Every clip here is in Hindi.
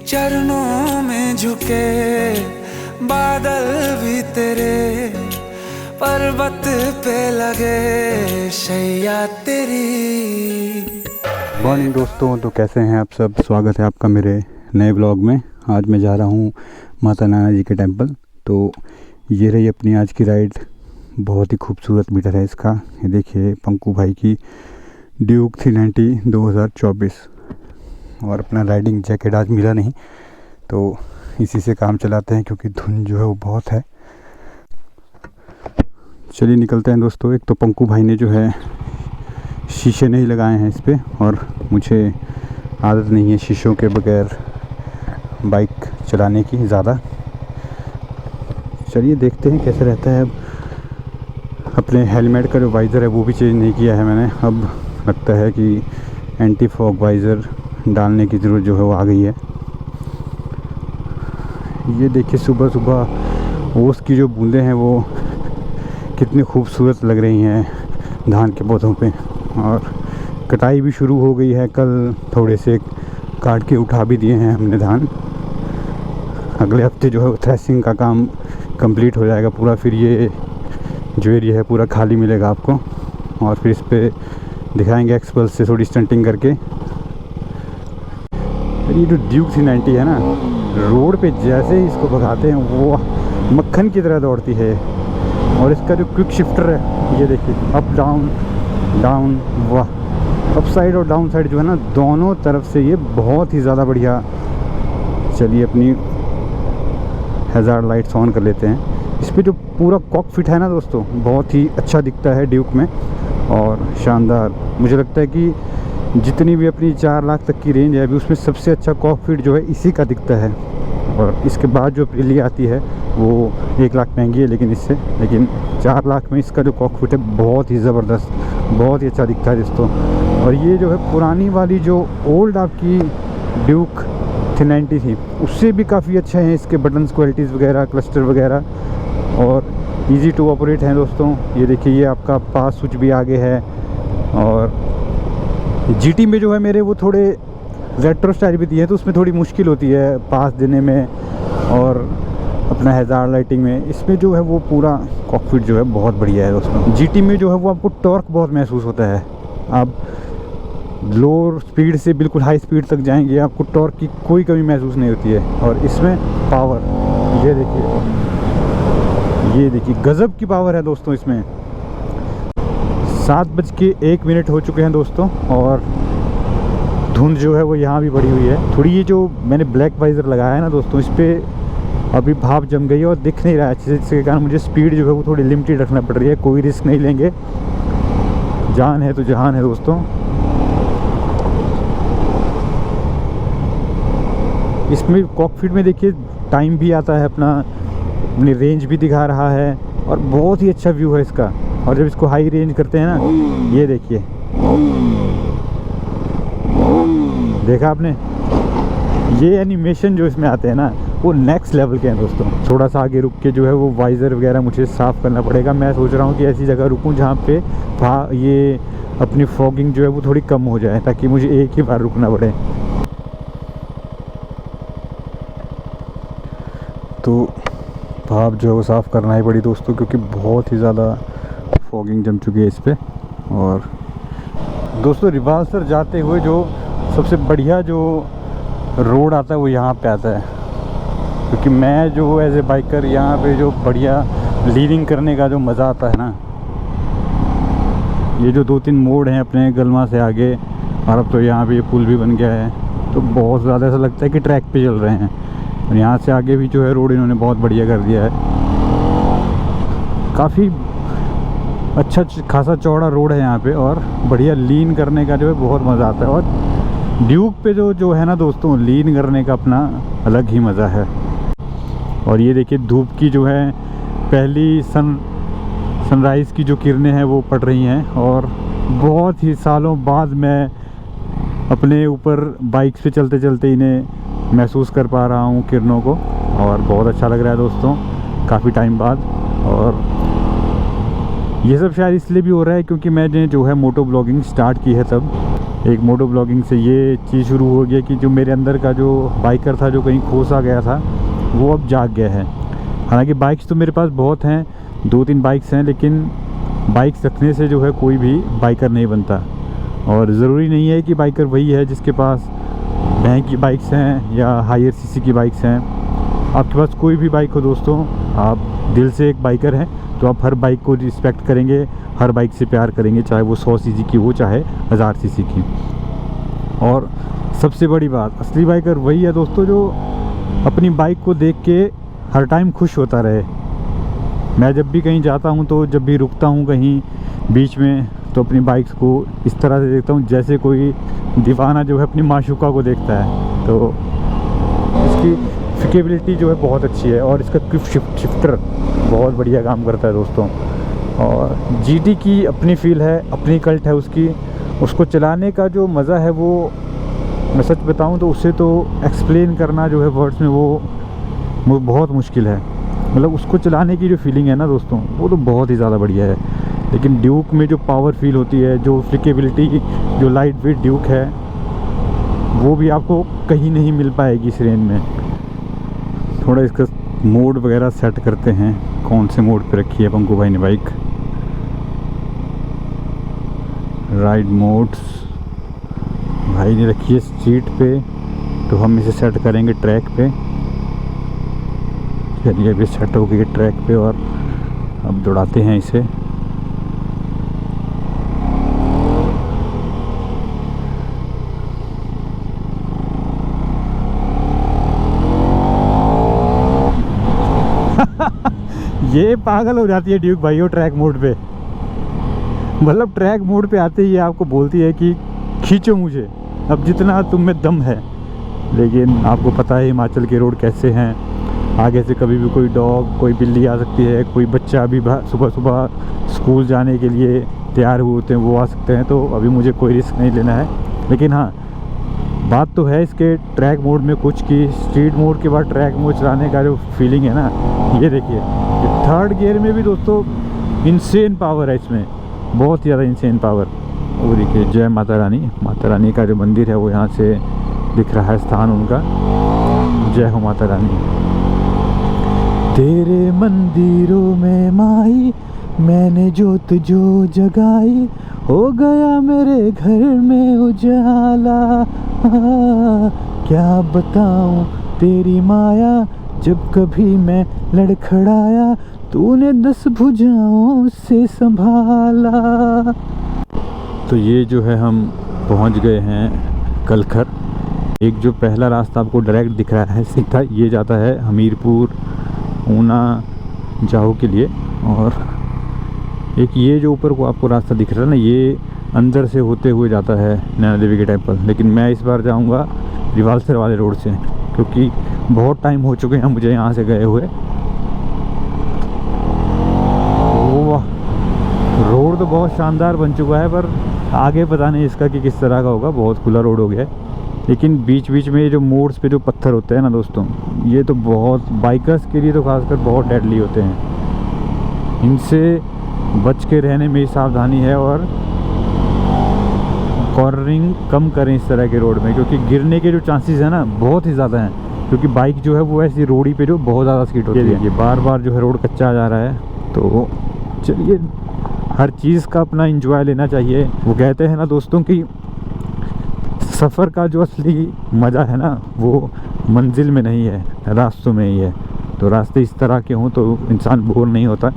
चरणों में झुके बादल भी तेरे, पर्वत पे लगे शैया तेरी। मॉर्निंग दोस्तों, तो कैसे हैं आप सब। स्वागत है आपका मेरे नए ब्लॉग में। आज मैं जा रहा हूँ माता नैना जी के टेंपल। तो ये रही अपनी आज की राइड। बहुत ही खूबसूरत मीटर है इसका। ये देखिए पंकु भाई की ड्यूक 390 2024। और अपना राइडिंग जैकेट आज मिला नहीं, तो इसी से काम चलाते हैं क्योंकि धुंध जो है वो बहुत है। चलिए निकलते हैं दोस्तों। एक तो पंकु भाई ने जो है शीशे नहीं लगाए हैं इस पर, और मुझे आदत नहीं है शीशों के बगैर बाइक चलाने की ज़्यादा। चलिए देखते हैं कैसे रहता है। अब अपने हेलमेट का जो वाइज़र है वो भी चेंज नहीं किया है मैंने। अब लगता है कि एंटी फॉग वाइज़र डालने की ज़रूरत जो है वो आ गई है। ये देखिए सुबह सुबह ओस की जो बूंदें हैं वो कितनी खूबसूरत लग रही हैं धान के पौधों पे। और कटाई भी शुरू हो गई है। कल थोड़े से काट के उठा भी दिए हैं हमने धान। अगले हफ्ते जो है थ्रेसिंग का काम कंप्लीट हो जाएगा पूरा। फिर ये जो एरिया है पूरा खाली मिलेगा आपको, और फिर इस पे दिखाएंगे एक्सपल्स से थोड़ी स्टंटिंग करके। ये जो ड्यूक 390 है ना, रोड पे जैसे ही इसको भगाते हैं वो मक्खन की तरह दौड़ती है। और इसका जो क्विक शिफ्टर है ये देखिए, अप डाउन डाउन, वाह। अप साइड और डाउन साइड जो है ना, दोनों तरफ से ये बहुत ही ज़्यादा बढ़िया। चलिए अपनी हैज़ार्ड लाइट्स ऑन कर लेते हैं। इस पर जो पूरा कॉकपिट है ना दोस्तों, बहुत ही अच्छा दिखता है ड्यूक में और शानदार। मुझे लगता है कि जितनी भी अपनी 4 लाख तक की रेंज है अभी, उसमें सबसे अच्छा कॉकपिट जो है इसी का दिखता है। और इसके बाद जो अप्रिलिया आती है वो 1 लाख महंगी है लेकिन 4 लाख में इसका जो कॉकपिट है बहुत ही ज़बरदस्त, बहुत ही अच्छा दिखता है दोस्तों। और ये जो है पुरानी वाली जो ओल्ड आपकी ड्यूक 390 थी, उससे भी काफ़ी अच्छे हैं इसके बटन्स, क्वालिटीज़ वगैरह, क्लस्टर वगैरह, और इजी टू ऑपरेट हैं दोस्तों। ये देखिए ये आपका पास स्विच भी आगे है। और जीटी में जो है मेरे वो थोड़े रेट्रो स्टाइल भी दिए हैं, तो उसमें थोड़ी मुश्किल होती है पास देने में और अपना हैज़ार्ड लाइटिंग में। इसमें जो है वो पूरा कॉकपिट जो है बहुत बढ़िया है दोस्तों। जीटी में जो है वो आपको टॉर्क बहुत महसूस होता है। आप लो स्पीड से बिल्कुल हाई स्पीड तक जाएंगे, आपको टॉर्क की कोई कमी महसूस नहीं होती है। और इसमें पावर ये देखिए गज़ब की पावर है दोस्तों इसमें। 7:01 हो चुके हैं दोस्तों, और धुंध जो है वो यहाँ भी बढ़ी हुई है थोड़ी। ये जो मैंने ब्लैक वाइज़र लगाया है ना दोस्तों, इस पर अभी भाप जम गई है और दिख नहीं रहा है अच्छे से, जिसके कारण मुझे स्पीड जो है वो थोड़ी लिमिटेड रखना पड़ रही है। कोई रिस्क नहीं लेंगे, जान है तो जहान है दोस्तों। इसमें कॉकपिट में देखिए टाइम भी आता है अपनी रेंज भी दिखा रहा है, और बहुत ही अच्छा व्यू है इसका। और जब इसको हाई रेंज करते हैं ना, ये देखिए, देखा आपने, ये एनिमेशन जो इसमें आते हैं ना वो नेक्स्ट लेवल के हैं दोस्तों। थोड़ा सा आगे रुक के जो है वो वाइज़र वगैरह मुझे साफ़ करना पड़ेगा। मैं सोच रहा हूँ कि ऐसी जगह रुकूँ जहाँ पे ये अपनी फॉगिंग जो है वो थोड़ी कम हो जाए, ताकि मुझे एक ही बार रुकना पड़े। तो भाप जो है वो साफ़ करना ही पड़ी दोस्तों, क्योंकि बहुत ही ज़्यादा फॉगिंग जम चुकी है इस पर। और दोस्तों रिवाल्सर जाते हुए जो सबसे बढ़िया जो रोड आता है वो यहाँ पे आता है, क्योंकि मैं जो एज ए बाइकर यहाँ पे जो बढ़िया लीडिंग करने का जो मज़ा आता है ना, ये जो 2-3 मोड़ हैं अपने गलमा से आगे, और अब तो यहाँ पे ये पुल भी बन गया है, तो बहुत ज़्यादा ऐसा लगता है कि ट्रैक पे चल रहे हैं। और यहाँ से आगे भी जो है रोड इन्होंने बहुत बढ़िया कर दिया है। काफ़ी अच्छा खासा चौड़ा रोड है यहाँ पे, और बढ़िया लीन करने का जो है बहुत मज़ा आता है। और ड्यूक पे जो है ना दोस्तों, लीन करने का अपना अलग ही मज़ा है। और ये देखिए धूप की जो है पहली सनराइज़ की जो किरणें हैं वो पड़ रही हैं, और बहुत ही सालों बाद मैं अपने ऊपर बाइक पे चलते चलते इन्हें महसूस कर पा रहा हूँ किरणों को, और बहुत अच्छा लग रहा है दोस्तों काफ़ी टाइम बाद। और ये सब शायद इसलिए भी हो रहा है क्योंकि मैंने जो है मोटो ब्लॉगिंग स्टार्ट की है तब। एक मोटो ब्लॉगिंग से ये चीज़ शुरू हो गया कि जो मेरे अंदर का जो बाइकर था, जो कहीं खो सा गया था, वो अब जाग गया है। हालांकि बाइक्स तो मेरे पास बहुत हैं, 2-3 बाइक्स हैं, लेकिन बाइक्स रखने से जो है कोई भी बाइकर नहीं बनता। और ज़रूरी नहीं है कि बाइकर वही है जिसके पास महंगी की बाइक्स हैं या हायर सीसी की बाइक्स हैं। आपके पास कोई भी बाइक हो दोस्तों, आप दिल से एक बाइकर हैं तो आप हर बाइक को रिस्पेक्ट करेंगे, हर बाइक से प्यार करेंगे, चाहे वो 100 सीसी की हो चाहे 1000 सीसी की। और सबसे बड़ी बात, असली बाइकर वही है दोस्तों जो अपनी बाइक को देख के हर टाइम खुश होता रहे। मैं जब भी कहीं जाता हूँ, तो जब भी रुकता हूँ कहीं बीच में, तो अपनी बाइक्स को इस तरह से देखता हूँ जैसे कोई दीवाना जो है अपनी माशूका को देखता है। तो इसकी फिकेबिलिटी जो है बहुत अच्छी है और इसका क्विक शिफ्टर बहुत बढ़िया काम करता है दोस्तों। और GT की अपनी फील है, अपनी कल्ट है उसकी। उसको चलाने का जो मज़ा है वो मैं सच बताऊं तो उसे तो एक्सप्लेन करना जो है वर्ड्स में वो बहुत मुश्किल है। मतलब उसको चलाने की जो फीलिंग है ना दोस्तों, वो तो बहुत ही ज़्यादा बढ़िया है। लेकिन ड्यूक में जो पावर फील होती है, जो फ्लिकेबिलिटी, जो लाइट वेट ड्यूक है, वो भी आपको कहीं नहीं मिल पाएगी इस रेंज में। थोड़ा इसका मोड वगैरह सेट करते हैं, कौन से मोड पे रखी है पंकु भाई ने बाइक। राइड मोड्स भाई ने रखी है स्ट्रीट पे, तो हम इसे सेट करेंगे ट्रैक पे। चलिए अभी सेट हो गई ट्रैक पे और अब दौड़ाते हैं इसे। ये पागल हो जाती है ड्यूक भाई वो ट्रैक मोड पे। मतलब ट्रैक मोड पे आते ही आपको बोलती है कि खींचो मुझे, अब जितना तुम में दम है। लेकिन आपको पता है हिमाचल के रोड कैसे हैं, आगे से कभी भी कोई डॉग, कोई बिल्ली आ सकती है, कोई बच्चा अभी सुबह सुबह स्कूल जाने के लिए तैयार हुए होते हैं, वो आ सकते हैं। तो अभी मुझे कोई रिस्क नहीं लेना है। लेकिन हाँ, बात तो है इसके ट्रैक मोड में कुछ कि स्ट्रीट मोड के बाद ट्रैक मोड चलाने का जो फीलिंग है ना, ये देखिए, थर्ड गियर में भी दोस्तों इंसेन पावर है इसमें, बहुत ज़्यादा इंसेन पावर। वो देखिए, जय माता रानी, माता रानी का जो मंदिर है वो यहाँ से दिख रहा है, स्थान उनका। जय हो माता रानी। तेरे मंदिरों में माई मैंने जोत जो जगाई, हो गया मेरे घर में उजाला। क्या बताऊं तेरी माया, जब कभी मैं लड़खड़ाया, तूने 10 भुजाओं से संभाला। तो ये जो है हम पहुंच गए हैं कलखर। एक जो पहला रास्ता आपको डायरेक्ट दिख रहा है सीधा, ये जाता है हमीरपुर, ऊना, जाहो के लिए। और एक ये जो ऊपर को आपको रास्ता दिख रहा है ना, ये अंदर से होते हुए जाता है नैना देवी के टेम्पल। लेकिन मैं इस बार जाऊंगा रिवाल्सर वाले रोड से, क्योंकि बहुत टाइम हो चुके हैं मुझे यहाँ से गए हुए। वाह, रोड तो बहुत शानदार बन चुका है, पर आगे पता नहीं इसका कि किस तरह का होगा। बहुत खुला रोड हो गया है। लेकिन बीच बीच में ये जो मोड्स पे जो पत्थर होते हैं ना दोस्तों, ये तो बहुत बाइकर्स के लिए तो खासकर बहुत डेडली होते हैं। इनसे बच के रहने में सावधानी है और कॉर्नरिंग कम करें इस तरह के रोड में, क्योंकि गिरने के जो चांसेस है ना बहुत ही ज़्यादा हैं। क्योंकि बाइक जो है वो ऐसी रोडी पे जो बहुत ज़्यादा स्किड होती है। ये बार बार जो है रोड कच्चा जा रहा है, तो चलिए हर चीज़ का अपना एंजॉय लेना चाहिए। वो कहते हैं ना दोस्तों कि सफ़र का जो असली मज़ा है ना, वो मंजिल में नहीं है, रास्तों में ही है। तो रास्ते इस तरह के हों तो इंसान बोर नहीं होता।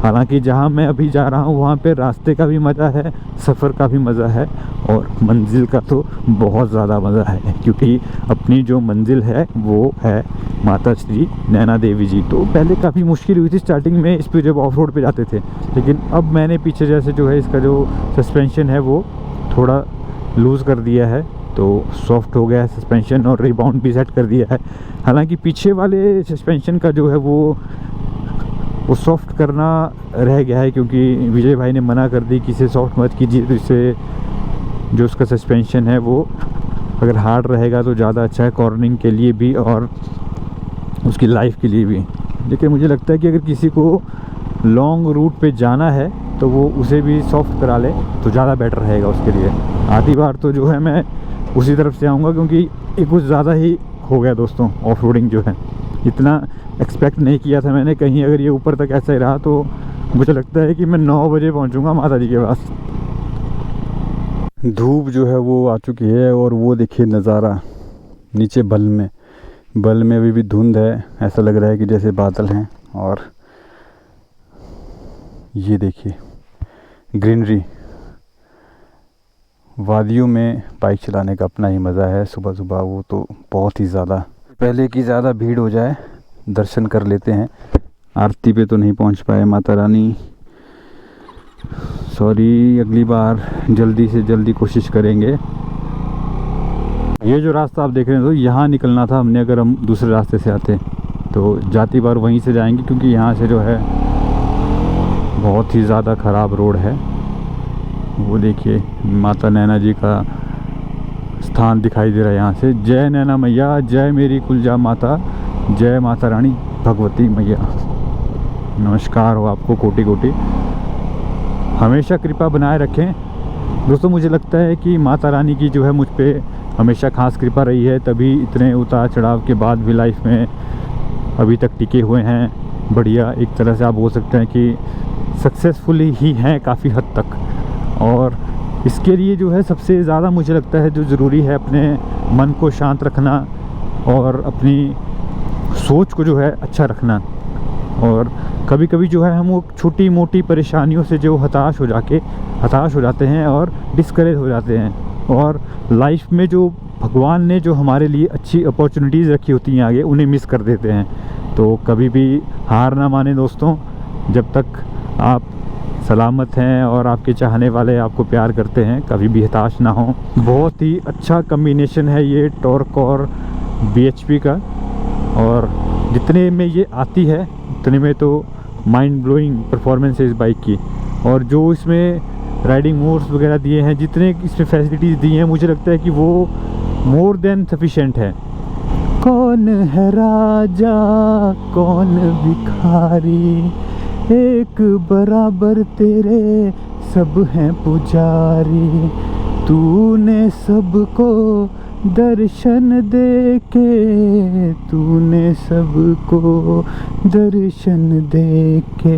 हालांकि जहाँ मैं अभी जा रहा हूँ वहाँ पे रास्ते का भी मज़ा है, सफ़र का भी मज़ा है, और मंजिल का तो बहुत ज़्यादा मज़ा है। क्योंकि अपनी जो मंजिल है वो है माता श्री नैना देवी जी। तो पहले काफ़ी मुश्किल हुई थी स्टार्टिंग में इस पर जब ऑफ रोड पर जाते थे, लेकिन अब मैंने पीछे जैसे जो है इसका जो सस्पेंशन है वो थोड़ा लूज़ कर दिया है, तो सॉफ्ट हो गया है सस्पेंशन, और रिबाउंड भी सेट कर दिया है। हालांकि पीछे वाले सस्पेंशन का जो है वो सॉफ्ट करना रह गया है, क्योंकि विजय भाई ने मना कर दी कि इसे सॉफ्ट मत कीजिए। तो इससे जो उसका सस्पेंशन है वो अगर हार्ड रहेगा तो ज़्यादा अच्छा है, कॉर्निंग के लिए भी और उसकी लाइफ के लिए भी। लेकिन मुझे लगता है कि अगर किसी को लॉन्ग रूट पे जाना है तो वो उसे भी सॉफ्ट करा ले तो ज़्यादा बेटर रहेगा उसके लिए। आधी बार तो जो है मैं उसी तरफ से आऊँगा, क्योंकि ये कुछ ज़्यादा ही हो गया दोस्तों। ऑफ रोडिंग जो है इतना एक्सपेक्ट नहीं किया था मैंने। कहीं अगर ये ऊपर तक ऐसा ही रहा तो मुझे लगता है कि मैं 9 बजे पहुँचूँगा माता जी के पास। धूप जो है वो आ चुकी है, और वो देखिए नज़ारा नीचे बल में अभी भी धुंध है। ऐसा लग रहा है कि जैसे बादल हैं। और ये देखिए ग्रीनरी। वादियों में बाइक चलाने का अपना ही मज़ा है। सुबह सुबह वो तो बहुत ही ज़्यादा, पहले की ज़्यादा भीड़ हो जाए। दर्शन कर लेते हैं। आरती पे तो नहीं पहुंच पाए माता रानी, सॉरी। अगली बार जल्दी से जल्दी कोशिश करेंगे। ये जो रास्ता आप देख रहे हैं तो यहाँ निकलना था हमने। अगर हम दूसरे रास्ते से आते तो जाती बार वहीं से जाएंगे, क्योंकि यहाँ से जो है बहुत ही ज़्यादा ख़राब रोड है। वो देखिए माता नैना जी का स्थान दिखाई दे रहा है यहाँ से। जय नैना मैया, जय मेरी कुलजा माता, जय माता रानी भगवती मैया। नमस्कार हो आपको कोटि कोटि। हमेशा कृपा बनाए रखें दोस्तों। मुझे लगता है कि माता रानी की जो है मुझ पे हमेशा खास कृपा रही है, तभी इतने उतार चढ़ाव के बाद भी लाइफ में अभी तक टिके हुए हैं। बढ़िया, एक तरह से आप बोल सकते हैं कि सक्सेसफुल ही हैं काफ़ी हद तक। और इसके लिए जो है सबसे ज़्यादा मुझे लगता है जो ज़रूरी है अपने मन को शांत रखना और अपनी सोच को जो है अच्छा रखना। और कभी कभी जो है हम वो छोटी मोटी परेशानियों से जो हताश हो जाते हैं और डिस्करेज हो जाते हैं। और लाइफ में जो भगवान ने जो हमारे लिए अच्छी अपॉर्चुनिटीज़ रखी होती हैं आगे, उन्हें मिस कर देते हैं। तो कभी भी हार ना माने दोस्तों। जब तक आप सलामत हैं और आपके चाहने वाले आपको प्यार करते हैं, कभी भी हताश ना हो। बहुत ही अच्छा कम्बिनेशन है ये टॉर्क और BHP का। और जितने में ये आती है उतने में तो माइंड ब्लोइंग परफॉर्मेंस है इस बाइक की। और जो इसमें राइडिंग मोड्स वगैरह दिए हैं, जितने इसमें फैसिलिटीज़ दी हैं, मुझे लगता है कि वो मोर देन सफिशेंट है। कौन है राजा कौन भिखारी, एक बराबर तेरे सब हैं पुजारी। तूने सबको दर्शन दे के, तूने सबको दर्शन दे के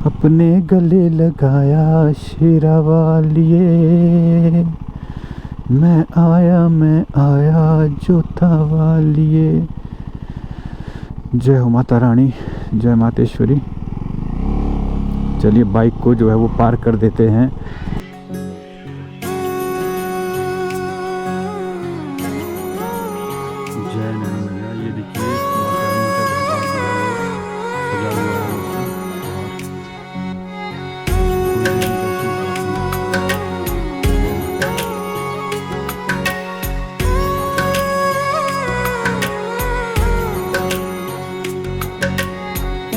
अपने गले लगाया शेरा वालिए। मैं आया जोता वालिए। जय हो माता रानी, जय मातेश्वरी। चलिए बाइक को जो है वो पार्क कर देते हैं। जय नैना मैया। ये देखिए माता रानी का दरबार जो है वो सजा हुआ है उसको।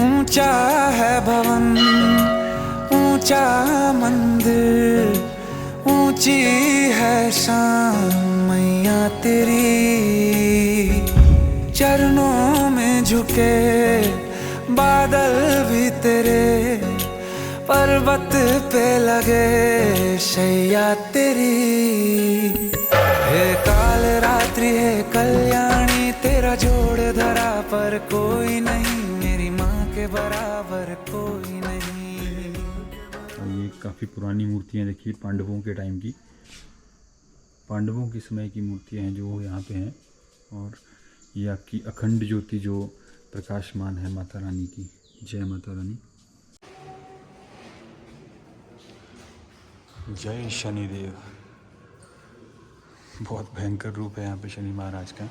ऊंचा है भवन, ऊंचा मंदिर, ऊंची है शान मैया तेरी। चरणों में झुके बादल भी तेरे, पर्वत पे लगे शैया तेरी। हे काल रात्रि है कल्याणी, तेरा जोड़ धरा पर कोई नहीं, मेरी माँ के बराबर कोई नहीं। ये काफ़ी पुरानी मूर्तियाँ देखिए, पांडवों के टाइम की, पांडवों के समय की मूर्तियाँ हैं जो यहाँ पे हैं। और ये आपकी अखंड ज्योति जो प्रकाशमान है माता रानी की। जय माता रानी। जय शनिदेव। बहुत भयंकर रूप है यहाँ पे शनि महाराज का।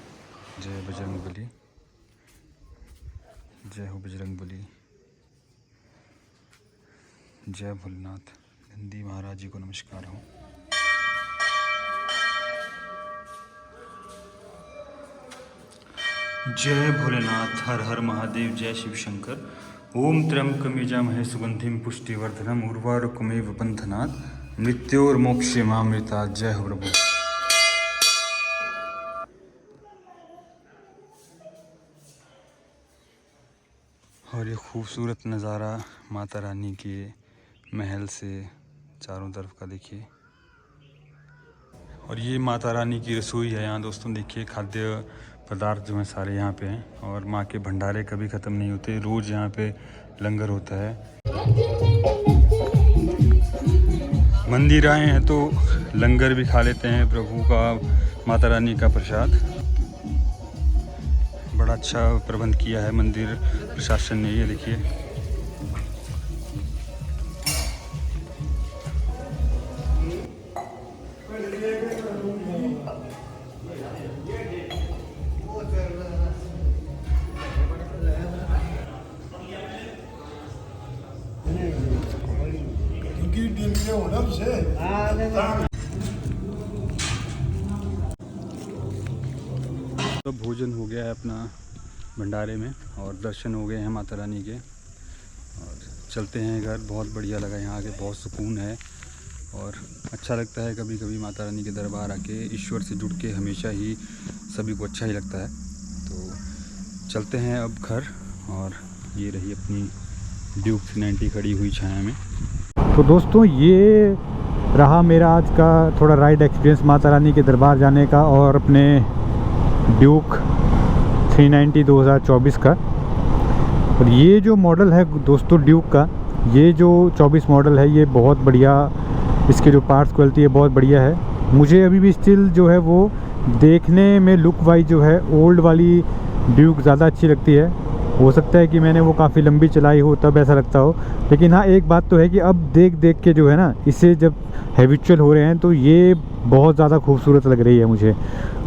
जय बजरंग बली, जय हो बजरंग बली। जय भोलेनाथ। नंदी महाराज जी को नमस्कार हो। जय भोलेनाथ। हर हर महादेव। जय शिव शंकर। ओम त्र्यंबकं यजामहे सुगंधिं पुष्टिवर्धनम् उर्वारुकमेव बन्धनात् मृत्योर्मोक्षेमामृतात्। जय हो प्रभु। और ये खूबसूरत नज़ारा माता रानी के महल से चारों तरफ का देखिए। और ये माता रानी की रसोई है यहाँ दोस्तों। देखिए खाद्य पदार्थ जो हैं सारे यहाँ पे हैं और माँ के भंडारे कभी ख़त्म नहीं होते, रोज़ यहाँ पे लंगर होता है। मंदिर आए हैं तो लंगर भी खा लेते हैं प्रभु का, माता रानी का प्रसाद। बड़ा अच्छा प्रबंध किया है मंदिर प्रशासन ने। ये देखिए तो भोजन हो गया है अपना भंडारे में और दर्शन हो गए हैं माता रानी के और चलते हैं घर। बहुत बढ़िया लगा यहाँ आके, बहुत सुकून है और अच्छा लगता है कभी कभी माता रानी के दरबार आके। ईश्वर से जुड़ के हमेशा ही सभी को अच्छा ही लगता है। तो चलते हैं अब घर और ये रही अपनी ड्यूक 390 खड़ी हुई छाया में। तो दोस्तों ये रहा मेरा आज का थोड़ा राइड एक्सपीरियंस माता रानी के दरबार जाने का और अपने ड्यूक 390 2024 का। और ये जो मॉडल है दोस्तों ड्यूक का, ये जो 24 मॉडल है, ये बहुत बढ़िया, इसके जो पार्ट्स क्वालिटी है बहुत बढ़िया है। मुझे अभी भी स्टिल जो है वो देखने में लुक वाइज जो है ओल्ड वाली ड्यूक ज़्यादा अच्छी लगती है। हो सकता है कि मैंने वो काफ़ी लंबी चलाई हो तब ऐसा लगता हो, लेकिन हाँ एक बात तो है कि अब देख देख के जो है ना, इससे जब हैबिचुअल हो रहे हैं तो ये बहुत ज़्यादा खूबसूरत लग रही है मुझे।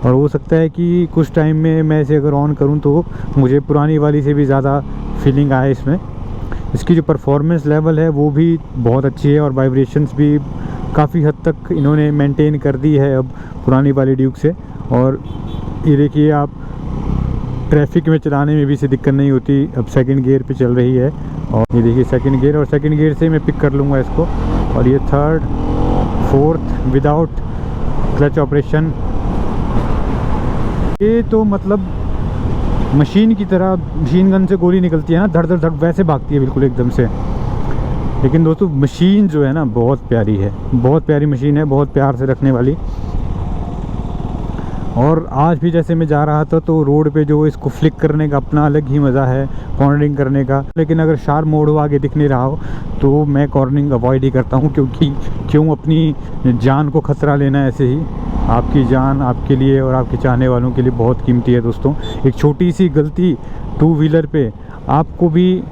और हो सकता है कि कुछ टाइम में मैं इसे अगर ऑन करूं तो मुझे पुरानी वाली से भी ज़्यादा फीलिंग आए इसमें। इसकी जो परफॉर्मेंस लेवल है वो भी बहुत अच्छी है और वाइब्रेशंस भी काफ़ी हद तक इन्होंने मेंटेन कर दी है अब पुरानी वाली ड्यूक से। और ये देखिए आप ट्रैफिक में चलाने में भी इसे दिक्कत नहीं होती। अब सेकंड गियर पे चल रही है और ये देखिए सेकंड गियर, और सेकंड गियर से मैं पिक कर लूँगा इसको। और ये third fourth without clutch operation. ये तो मतलब मशीन की तरह, मशीन गन से गोली निकलती है ना, धड़ धड़ धड़ वैसे भागती है बिल्कुल एकदम से। लेकिन दोस्तों मशीन जो है ना बहुत प्यारी है, बहुत प्यारी मशीन है, बहुत प्यार से रखने वाली। और आज भी जैसे मैं जा रहा था तो रोड पे जो इसको फ्लिक करने का अपना अलग ही मज़ा है, कॉर्नरिंग करने का। लेकिन अगर शार्प मोड़ आगे दिख नहीं रहा हो तो मैं कॉर्नरिंग अवॉइड ही करता हूँ, क्योंकि क्यों अपनी जान को खतरा लेना। ऐसे ही आपकी जान आपके लिए और आपके चाहने वालों के लिए बहुत कीमती है दोस्तों। एक छोटी सी गलती टू व्हीलर पे आपको भी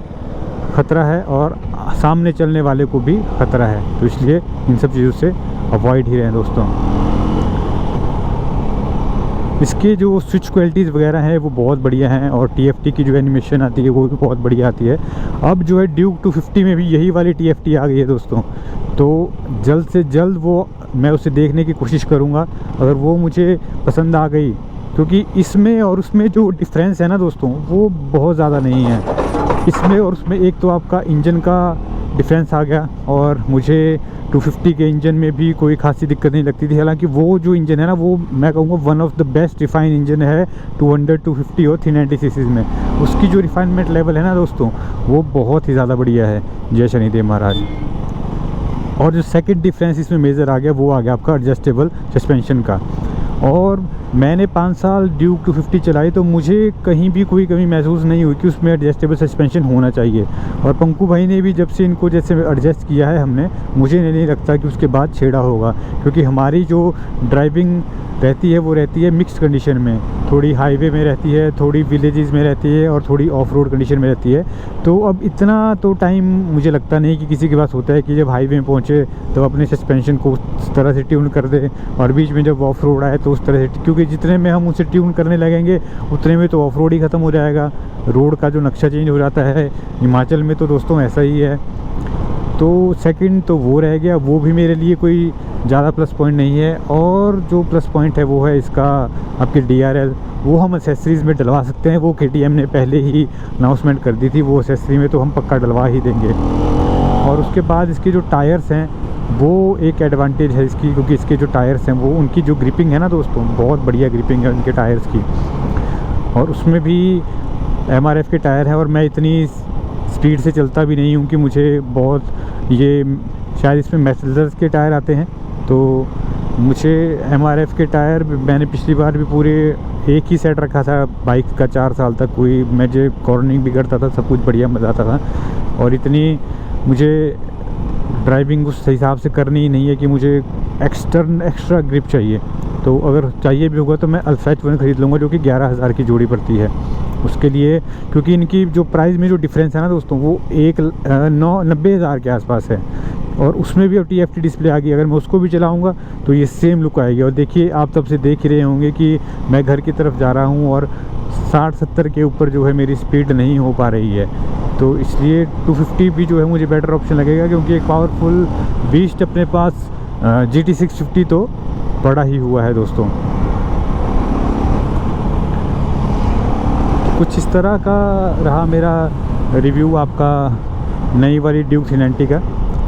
ख़तरा है और सामने चलने वाले को भी ख़तरा है। तो इसलिए इन सब चीज़ों से अवॉइड ही रहें दोस्तों। इसके जो स्विच क्वालिटीज़ वगैरह हैं वो बहुत बढ़िया हैं और TFT की जो एनिमेशन आती है वो भी बहुत बढ़िया आती है। अब जो है ड्यूक 250 में भी यही वाली TFT आ गई है दोस्तों। तो जल्द से जल्द वो मैं उसे देखने की कोशिश करूँगा अगर वो मुझे पसंद आ गई, क्योंकि इसमें और उसमें जो डिफरेंस है ना दोस्तों वो बहुत ज़्यादा नहीं है। इसमें और उसमें एक तो आपका इंजन का डिफरेंस आ गया और मुझे 250 के इंजन में भी कोई खासी दिक्कत नहीं लगती थी। हालांकि वो जो इंजन है ना वो मैं कहूँगा one of the best refine engine है 200, 250 और 390 सीसीज में। उसकी जो रिफाइनमेंट लेवल है ना दोस्तों वो बहुत ही ज़्यादा बढ़िया है, जय शनिदेव महाराज। और जो सेकंड डिफरेंस इसमें मेजर आ गया वो आ गया आपका एडजस्टेबल सस्पेंशन का। और मैंने 5 साल ड्यूक 250 चलाई तो मुझे कहीं भी कोई कमी महसूस नहीं हुई कि उसमें एडजस्टेबल सस्पेंशन होना चाहिए। और पंकु भाई ने भी जब से इनको जैसे एडजस्ट किया है हमने, मुझे नहीं लगता कि उसके बाद छेड़ा होगा, क्योंकि हमारी जो ड्राइविंग रहती है वो रहती है मिक्स्ड कंडीशन में। थोड़ी हाईवे में रहती है, थोड़ी विलेजेस में रहती है और थोड़ी ऑफ रोड कंडीशन में रहती है। तो अब इतना तो टाइम मुझे लगता नहीं कि किसी के पास होता है कि जब हाईवे में पहुँचे तो अपने सस्पेंशन को उस तरह से ट्यून कर दे और बीच में जब ऑफ रोड आए तो उस तरह से, क्योंकि जितने में हम उसे ट्यून करने लगेंगे उतने में तो ऑफ रोड ही ख़त्म हो जाएगा। रोड का जो नक्शा चेंज हो जाता है। हिमाचल में तो दोस्तों ऐसा ही है। तो सेकंड तो वो रह गया, वो भी मेरे लिए कोई ज़्यादा प्लस पॉइंट नहीं है। और जो प्लस पॉइंट है वो है इसका आपकी DRL, वो हम एसेसरीज़ में डलवा सकते हैं। वो KTM ने पहले ही अनाउंसमेंट कर दी थी, वो एसेसरी में तो हम पक्का डलवा ही देंगे। और उसके बाद इसके जो टायर्स हैं वो एक एडवांटेज है इसकी, क्योंकि इसके जो टायर्स हैं वो उनकी जो ग्रिपिंग है ना दोस्तों बहुत बढ़िया ग्रिपिंग है उनके टायर्स की। और उसमें भी MRF के टायर है और मैं इतनी स्पीड से चलता भी नहीं हूँ कि मुझे बहुत, ये शायद इसमें मैसेजर्स के टायर आते हैं तो मुझे MRF के टायर मैंने पिछली बार भी पूरे एक ही सेट रखा था बाइक का 4 साल तक। कोई मुझे कॉर्निंग भी करता था, सब कुछ बढ़िया मज़ा आता था। और इतनी मुझे ड्राइविंग उस हिसाब से करनी ही नहीं है कि मुझे एक्स्ट्रा ग्रिप चाहिए। तो अगर चाहिए भी होगा तो मैं अल्फा H1 ख़रीद लूँगा, जो कि 11,000 की जोड़ी पड़ती है उसके लिए। क्योंकि इनकी जो प्राइस में जो डिफरेंस है ना दोस्तों, वो 90,000 के आसपास है। और उसमें भी अब TFT डिस्प्ले आ गई। अगर मैं उसको भी चलाऊंगा तो ये सेम लुक आएगी। और देखिए, आप तब से देख ही रहे होंगे कि मैं घर की तरफ जा रहा हूँ और 60-70 के ऊपर जो है मेरी स्पीड नहीं हो पा रही है। तो इसलिए 250 भी जो है मुझे बेटर ऑप्शन लगेगा, क्योंकि एक पावरफुल बीस्ट अपने पास GT 650 तो पड़ा ही हुआ है दोस्तों। कुछ इस तरह का रहा मेरा रिव्यू आपका नई वाली ड्यूक 390 का।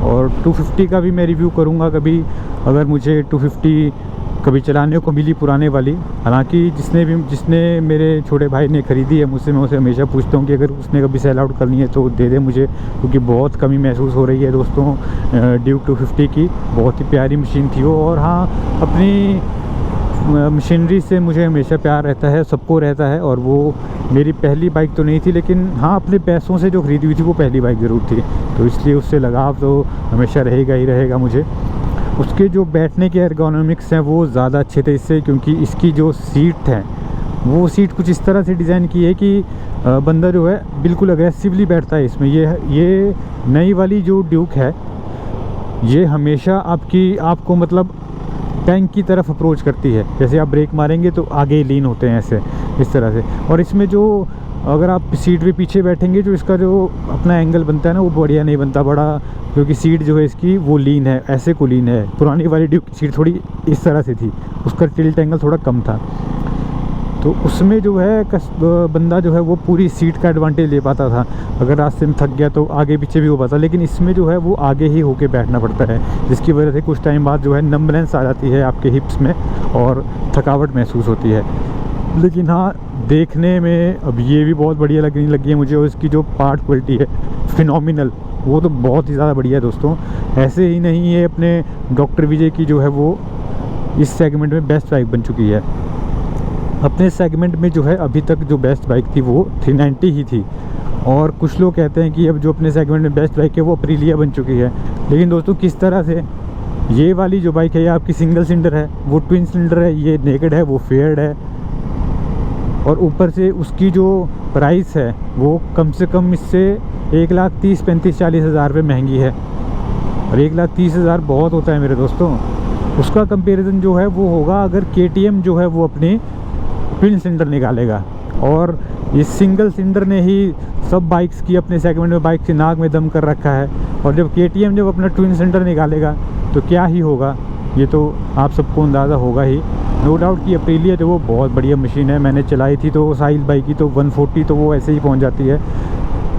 और 250 का भी मैं रिव्यू करूँगा कभी, अगर मुझे 250 कभी चलाने को मिली पुराने वाली। हालांकि जिसने मेरे छोटे भाई ने ख़रीदी है मुझसे, मैं उसे हमेशा पूछता हूँ कि अगर उसने कभी सेल आउट करनी है तो दे दे मुझे, क्योंकि बहुत कमी महसूस हो रही है दोस्तों ड्यूक 250 की। बहुत ही प्यारी मशीन थी वो। और हाँ, अपनी मशीनरी से मुझे हमेशा प्यार रहता है, सबको रहता है। और वो मेरी पहली बाइक तो नहीं थी, लेकिन हाँ, अपने पैसों से जो ख़रीदी हुई थी वो पहली बाइक ज़रूर थी। तो इसलिए उससे लगाव तो हमेशा रहेगा ही रहेगा मुझे। उसके जो बैठने के एर्गोनॉमिक्स हैं वो ज़्यादा अच्छे थे इससे, क्योंकि इसकी जो सीट है वो सीट कुछ इस तरह से डिज़ाइन की है कि बंदा जो है बिल्कुल अग्रेसिवली बैठता है इसमें। ये नई वाली जो ड्यूक है ये हमेशा आपको मतलब टैंक की तरफ अप्रोच करती है। जैसे आप ब्रेक मारेंगे तो आगे लीन होते हैं ऐसे, इस तरह से। और इसमें जो अगर आप सीट पे पीछे बैठेंगे, जो इसका जो अपना एंगल बनता है ना, वो बढ़िया नहीं बनता बड़ा, क्योंकि सीट जो है इसकी वो लीन है, ऐसे को लीन है। पुरानी वाली ड्यूक की सीट थोड़ी इस तरह से थी, उसका टिल्ट एंगल थोड़ा कम था। तो उसमें जो है बंदा जो है वो पूरी सीट का एडवांटेज ले पाता था। अगर रास्ते में थक गया तो आगे पीछे भी हो पाता, लेकिन इसमें जो है वो आगे ही होके बैठना पड़ता है, जिसकी वजह से कुछ टाइम बाद जो है नंबलेंस आ जाती है आपके हिप्स में और थकावट महसूस होती है। लेकिन हाँ, देखने में अब ये भी बहुत बढ़िया लगने लगी है मुझे। और इसकी जो पार्ट क्वालिटी है फिनोमिनल, वो तो बहुत ही ज़्यादा बढ़िया है दोस्तों। ऐसे ही नहीं, ये अपने डॉक्टर विजय की जो है वो इस सेगमेंट में बेस्ट बाइक बन चुकी है। अपने सेगमेंट में जो है अभी तक जो बेस्ट बाइक थी वो 390 ही थी। और कुछ लोग कहते हैं कि अब जो अपने सेगमेंट में बेस्ट बाइक है वो अप्रीलिया बन चुकी है। लेकिन दोस्तों, किस तरह से ये वाली जो बाइक है ये आपकी सिंगल सिलेंडर है, वो ट्विन सिलेंडर है, ये नेकेड है, वो फेयर्ड है। और ऊपर से उसकी जो प्राइस है वो कम से कम इससे 1,30,35,40 हज़ार रुपये महंगी है। और 1,30,000 बहुत होता है मेरे दोस्तों। उसका कंपैरिजन जो है वो होगा अगर KTM जो है वो अपनी ट्विन सिलेंडर निकालेगा। और इस सिंगल सिलेंडर ने ही सब बाइक्स की अपने सेगमेंट में बाइक की नाक में दम कर रखा है। और जब KTM जब अपना ट्विन सिलेंडर निकालेगा तो क्या ही होगा, ये तो आप सबको अंदाज़ा होगा ही। नो डाउट कि अप्रीलिया जो वो बहुत बढ़िया मशीन है। मैंने चलाई थी तो साहिल बाइक की तो 140 तो वो ऐसे ही पहुंच जाती है।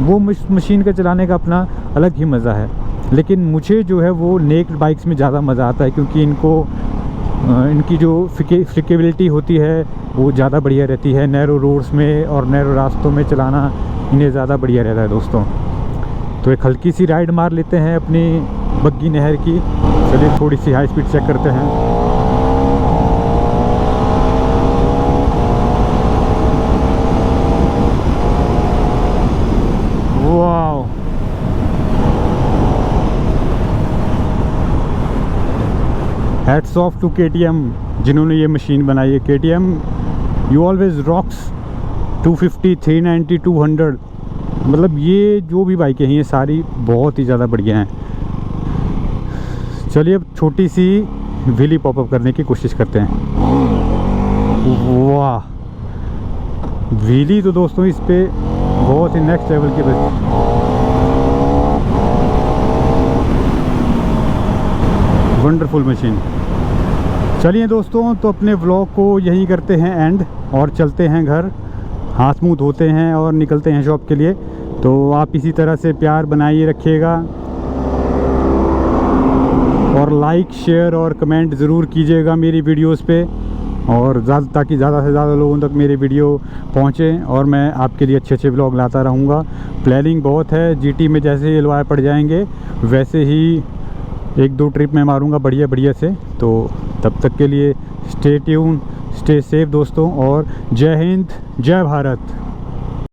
वो मशीन का चलाने का अपना अलग ही मज़ा है। लेकिन मुझे जो है वो नेक्ड बाइक्स में ज़्यादा मज़ा आता है, क्योंकि इनकी जो फ्लिकेबिलिटी होती है वो ज़्यादा बढ़िया रहती है। नैरो रोड्स में और नैरो रास्तों में चलाना इन्हें ज़्यादा बढ़िया रहता है दोस्तों। तो एक हल्की सी राइड मार लेते हैं अपनी बग्गी नहर की। चलिए थोड़ी सी हाई स्पीड चेक करते हैं। Wow, hats off to KTM जिन्होंने ये मशीन बनाई है। KTM you always rocks 250, 390, 200। मतलब ये जो भी बाइकें हैं ये सारी बहुत ही ज़्यादा बढ़िया हैं। चलिए अब छोटी सी व्हीली पॉपअप करने की कोशिश करते हैं। वाह, व्हीली तो दोस्तों इस पे बहुत ही नेक्स्ट लेवल की वंडरफुल मशीन। चलिए दोस्तों, तो अपने व्लॉग को यही करते हैं एंड, और चलते हैं घर, हाथ मुँह धोते हैं और निकलते हैं शॉप के लिए। तो आप इसी तरह से प्यार बनाए रखिएगा और लाइक, शेयर और कमेंट ज़रूर कीजिएगा मेरी वीडियोस पे, और ताकि ज़्यादा से ज़्यादा लोगों तक मेरे वीडियो पहुँचें और मैं आपके लिए अच्छे अच्छे व्लॉग लाता रहूँगा। प्लानिंग बहुत है। GT में जैसे ये लोआए पड़ जाएंगे वैसे ही 1-2 ट्रिप मैं मारूंगा बढ़िया बढ़िया से। तो तब तक के लिए स्टे ट्यून, स्टे सेफ दोस्तों, और जय हिंद, जय भारत।